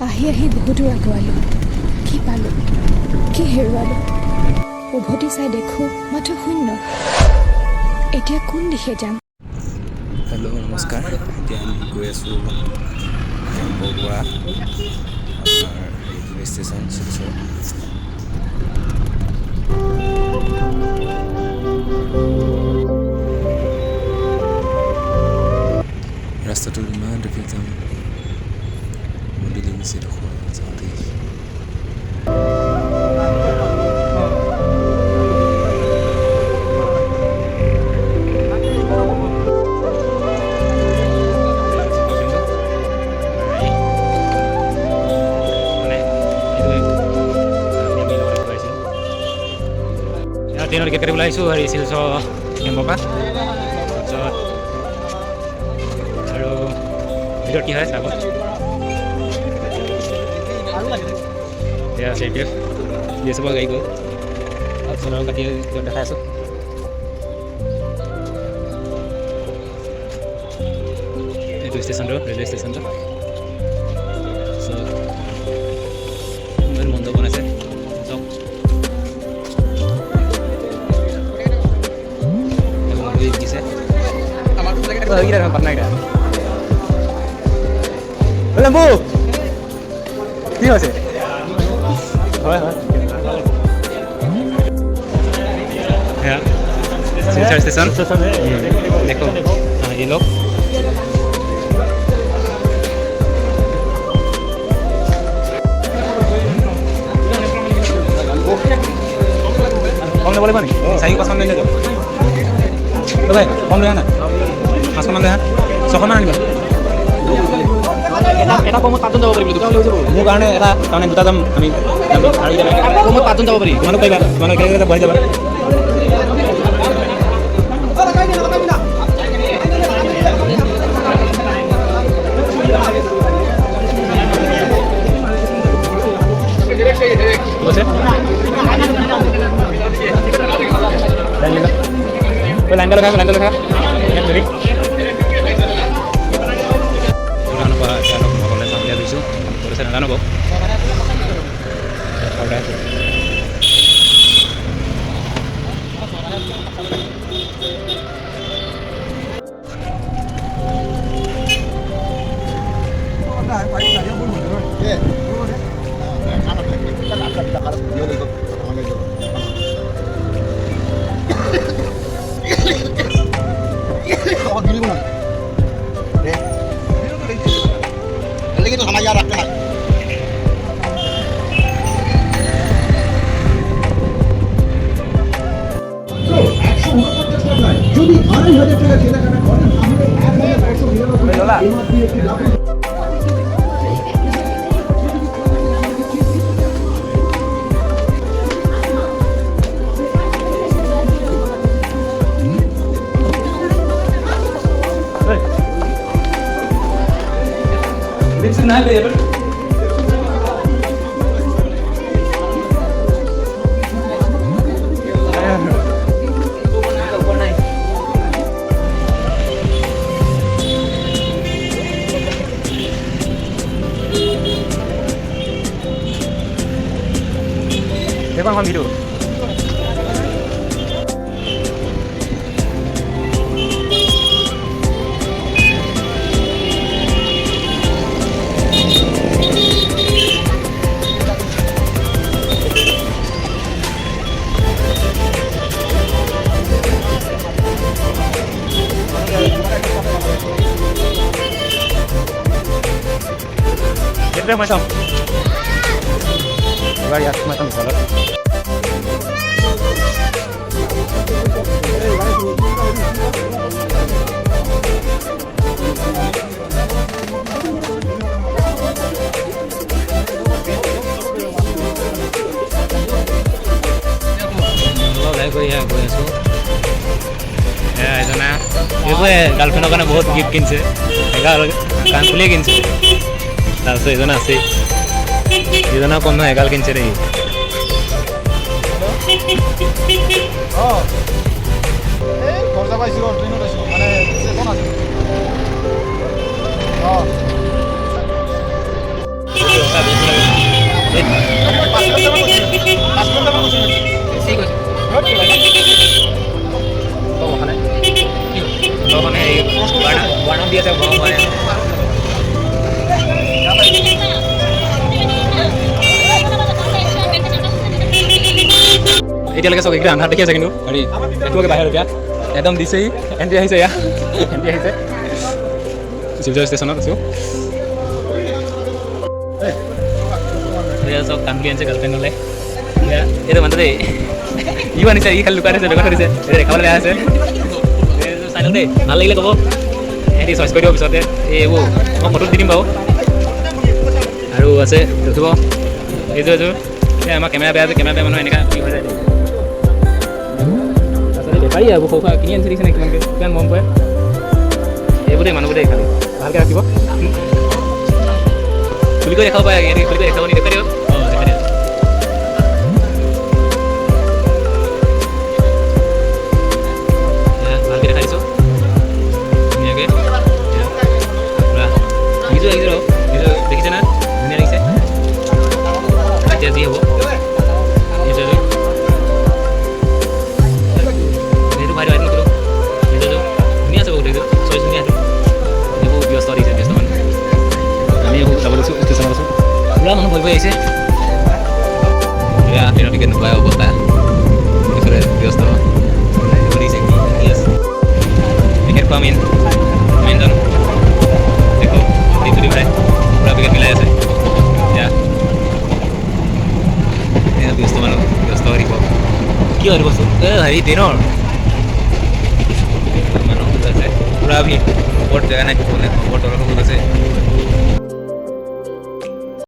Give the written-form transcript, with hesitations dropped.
আহি আহি বহুদূৰ আগুৱালোঁ। কি পালোঁ, কি হেৰুৱালোঁ? উভতি চাই দেখোঁ মাথো শূন্য। এতিয়া কোন দিশে যাম? হেল্ল' নমস্কাৰ। এতিয়া আমি গৈ আছোঁ বৰপৰা আপোনাৰ ৰেলৱে ষ্টেচন শিলচৰ। ৰাস্তাটো ইমান ট্ৰেফিক জাম, বডি লাগিছে ডোখৰ যাওঁতেই। ট্ৰেইনৰ টিকেট কাটিবলৈ আহিছোঁ হেৰি শিলচৰ কেম্পৰ পৰা। তাৰপিছত আৰু ভিতৰত কি হয় চাব। এয়া আছে এতিয়া বি এছ এফৰ গাড়ী গ'ল। তাৰপিছত আৰু কাটি দেখাই আছোঁ। এইটো ষ্টেচনটো ৰেলৱে ষ্টেচনটো। তাৰপিছত ইমান মণ্ডপ বনাইছে চব। দিছে কি হৈছে? হয় হয় শিলচৰ ষ্টেচন দেখো এই লোক কম ল'ব লাগিব নেকি? 4-5 লৈ যাব ভাই, কম লৈ আনা 500মান লৈ আহা, 600মান আনিবা। এটা কমত 5জন যাব পাৰিব। মোৰ কাৰণে এটা তাৰমানে দুটা যাম আমি কমত 5জন যাব পাৰি। তোমালোক পাৰিবা, তোমালোক একেলগে বহি যাবা। লাইন দেখা সকলোৱে চাবলৈ দিছোঁ কৰিছে নাজানো বাৰু। যদি 2,500 টাকা কেনাকাটা কৰেন তাহলে এখন ভিডিও মই চাম এবাৰ ইয়াত মই চাম ঘৰত। গৈ আছোঁ এজনা এইবোৰে গাৰ্লফ্ৰেণ্ডৰ কাৰণে বহুত গিফ্ট কিনিছে, কাণফুলিয়ে কিনিছে। তাৰপিছত এজনে আছেই, ইজনৰ কম নহয় এগাল কিনিছে দেই। বাৰ্ণাম দি আছে গৰম হোৱা নাই এতিয়ালৈকে চব একদম আন্ধাৰ দেখি আছে কিন্তু হেৰি এইটোকে বাহিৰত এতিয়া একদম দিছেহি এণ্ট্ৰি আহিছে এয়া এণ্ট্ৰি আহিছে শিৱসাগৰ ষ্টেচনত আছোঁ চব কামলি আনিছে গাৰ্লফ্ৰেণ্ডলৈ এইটো মানুহ দেই ইও আনিছে ই খালি লুকাই দিছে দোকান দিছে এতিয়া দেখাবলৈ বেয়া আছে চাই লওক দেই ভাল লাগিলে ক'ব সিহঁতি চইচ কৰি দিব পিছতে এইবোৰ মই ফটোত দি দিম বাৰু আৰু আছে ৰখিব এইযোৰ এযোৰ এই আমাৰ কেমেৰা বেয়া আছে কেমেৰা বেয়া মানুহ এনেকুৱা কি হৈ যায় তাৰপিছতে বেপাৰী আৰু সৰু সুৰা কিনি আনিছে দেখিছে নে কিমানকৈ কিমান মৰম কৰে এইবোৰ দেই মানুহবোৰ দেই খালি ভালকৈ ৰাখিব খুলি কৰি দেখাব পাৰে এনেকৈ খুলি কৰি দেখাব নি দেখুৱাই দিয়ক অঁ দেখাই দিয়ক ভালকৈ দেখাই দিছোঁ ধুনীয়াকৈ পূৰা নিজো আহিছে আৰু নিজো দেখিছে না ধুনীয়া দেখিছে এতিয়া যি হ'ব সেইটো ভাই ভাই নকৰোঁ নিজো ধুনীয়া আছে বহুত চইচ ধুনীয়া এইবোৰ ব্যস্ত দিছে ব্যস্ত মানুহ আমি এইবোৰ যাব লৈছোঁ ষ্টেচনত আছোঁ পুৰা মানুহ ভয় আহিছে এয়া ট্ৰেইনৰ টিকেট নোপোৱাই অৱস্থা এইফালে ব্যস্ত এইবোৰ দেখিছে কি আছে টিকেট খোৱা মেইনজন দেখো দিনটো দি ভাই পুৰা টিকেট মিলাই আছে এতিয়া ব্যস্ত মানুহ ব্যস্ত হৈ থাকিব কি হয় বস্তু হেৰি ট্ৰেইনৰ মানুহ আছে পুৰা ভিৰ ওপৰত জেগা নাই মানে ওপৰত তলত আছে